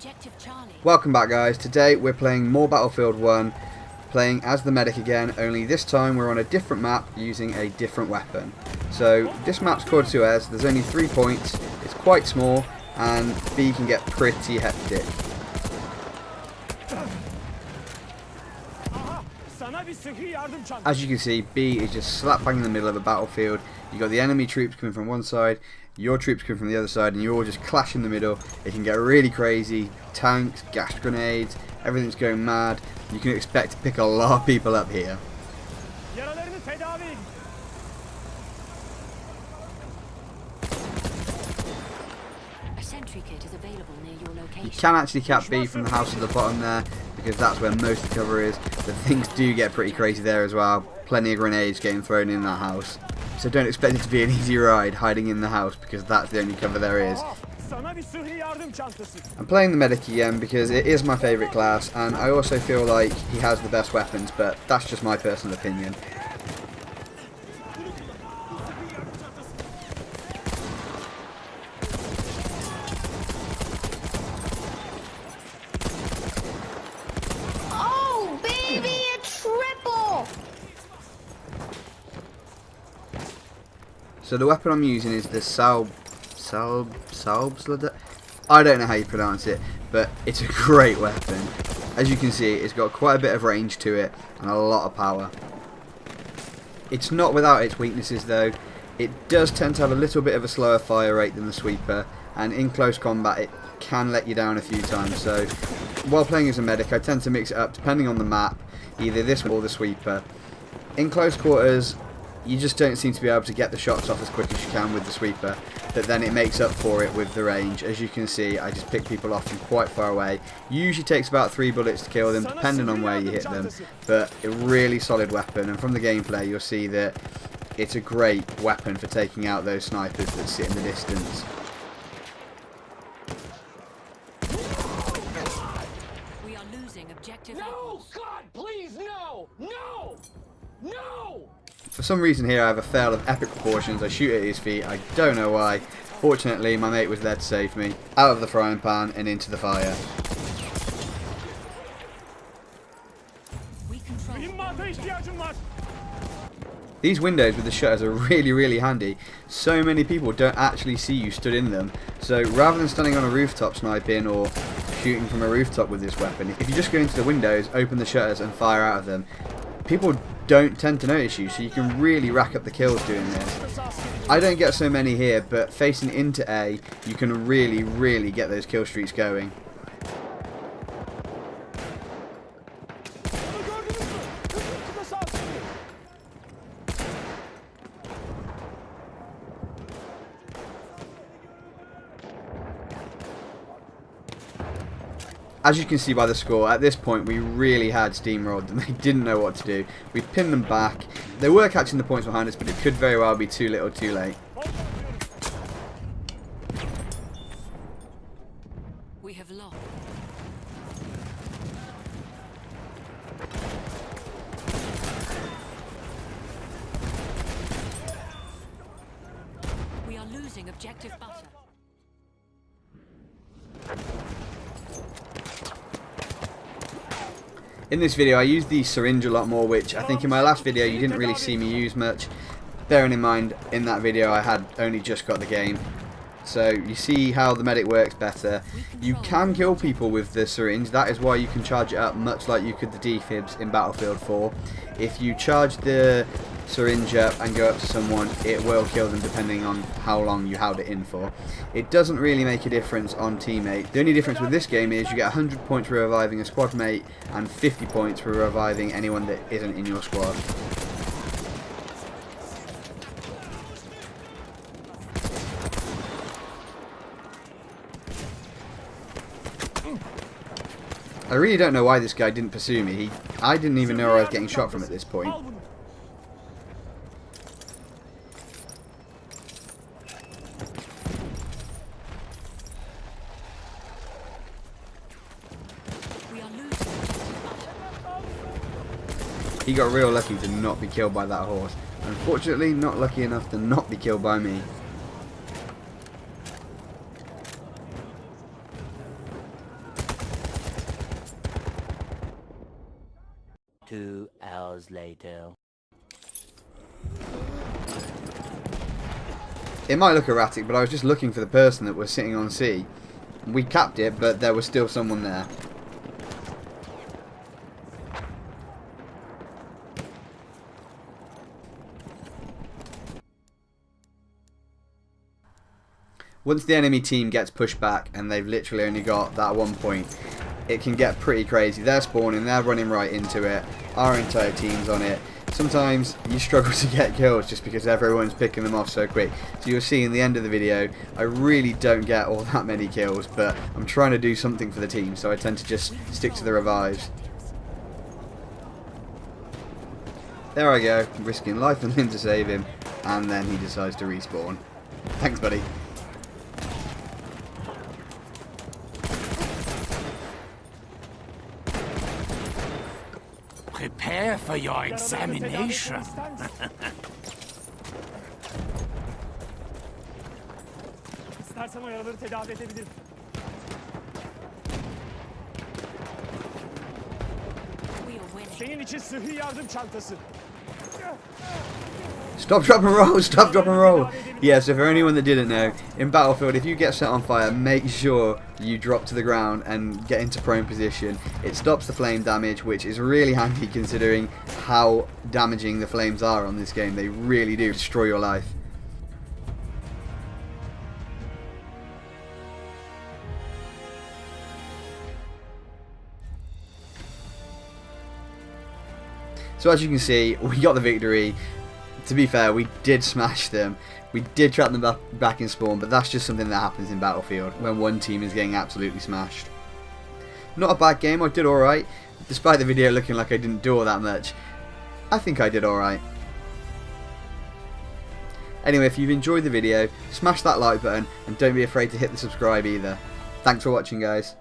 Objective Charlie. Welcome back, guys. Today we're playing more Battlefield 1, playing as the medic again, only this time we're on a different map using a different weapon. So this map's called Suez, there's only 3 points, it's quite small, and B can get pretty hectic. As you can see, B is just slap bang in the middle of a battlefield. You've got the enemy troops coming from one side, your troops coming from the other side, and you all just clash in the middle. It can get really crazy. Tanks, gas grenades, everything's going mad. You can expect to pick a lot of people up here. A sentry kit is available near your location. You can actually cap B from the house at the bottom there, because that's where most of the cover is. But things do get pretty crazy there as well. Plenty of grenades getting thrown in that house. So don't expect it to be an easy ride hiding in the house, because that's the only cover there is. I'm playing the medic again because it is my favourite class, and I also feel like he has the best weapons, but that's just my personal opinion. Oh, baby, a triple! So the weapon I'm using is the Salbsladder. I don't know how you pronounce it, but it's a great weapon. As you can see, it's got quite a bit of range to it and a lot of power. It's not without its weaknesses though. It does tend to have a little bit of a slower fire rate than the sweeper, and in close combat it can let you down a few times. So while playing as a medic, I tend to mix it up depending on the map, either this or the sweeper. In close quarters, you just don't seem to be able to get the shots off as quick as you can with the sweeper, but then it makes up for it with the range. As you can see, I just pick people off from quite far away. Usually takes about 3 bullets to kill them, depending on where you hit them, but a really solid weapon, and from the gameplay you'll see that it's a great weapon for taking out those snipers that sit in the distance. We are losing objective. No! God, please, no! No! No! For some reason here I have a fail of epic proportions. I shoot at his feet, I don't know why. Fortunately my mate was there to save me. Out of the frying pan and into the fire. We control. These windows with the shutters are really handy. So many people don't actually see you stood in them. So rather than standing on a rooftop sniping or shooting from a rooftop with this weapon, if you just go into the windows, open the shutters and fire out of them, people don't tend to notice you, so you can really rack up the kills doing this. I don't get so many here, but facing into A, you can really get those kill streaks going. As you can see by the score, at this point we really had steamrolled them. They didn't know what to do. We pinned them back. They were catching the points behind us, but it could very well be too little too late. We have lost. We are losing objective butter. In this video I used the syringe a lot more, which I think in my last video you didn't really see me use much. Bearing in mind, in that video I had only just got the game. So you see how the medic works better. You can kill people with the syringe, that is why you can charge it up much like you could the defibs in Battlefield 4. If you charge the syringe up and go up to someone, it will kill them depending on how long you held it in for. It doesn't really make a difference on teammate. The only difference with this game is you get 100 points for reviving a squad mate and 50 points for reviving anyone that isn't in your squad. I really don't know why this guy didn't pursue me. I didn't even know where I was getting shot from at this point. He got real lucky to not be killed by that horse. Unfortunately, not lucky enough to not be killed by me. 2 hours later. It might look erratic, but I was just looking for the person that was sitting on C. We capped it, but there was still someone there. Once the enemy team gets pushed back and they've literally only got that 1 point, it can get pretty crazy. They're spawning, they're running right into it, our entire team's on it. Sometimes you struggle to get kills just because everyone's picking them off so quick. So you'll see in the end of the video, I really don't get all that many kills, but I'm trying to do something for the team, so I tend to just stick to the revives. There I go, risking life and limb to save him, and then he decides to respawn. Thanks, buddy. Prepare for your examination. İstersen o yaraları tedavi edebilirim. We are winning. Senin için sıhhi yardım çantası. Stop, drop and roll, stop, drop and roll. Yeah, so for anyone that didn't know, in Battlefield, if you get set on fire, make sure you drop to the ground and get into prone position. It stops the flame damage, which is really handy considering how damaging the flames are on this game. They really do destroy your life. So as you can see, we got the victory. To be fair, we did smash them. We did trap them back in spawn, but that's just something that happens in Battlefield when one team is getting absolutely smashed. Not a bad game, I did alright. Despite the video looking like I didn't do all that much, I think I did alright. Anyway, if you've enjoyed the video, smash that like button and don't be afraid to hit the subscribe either. Thanks for watching, guys.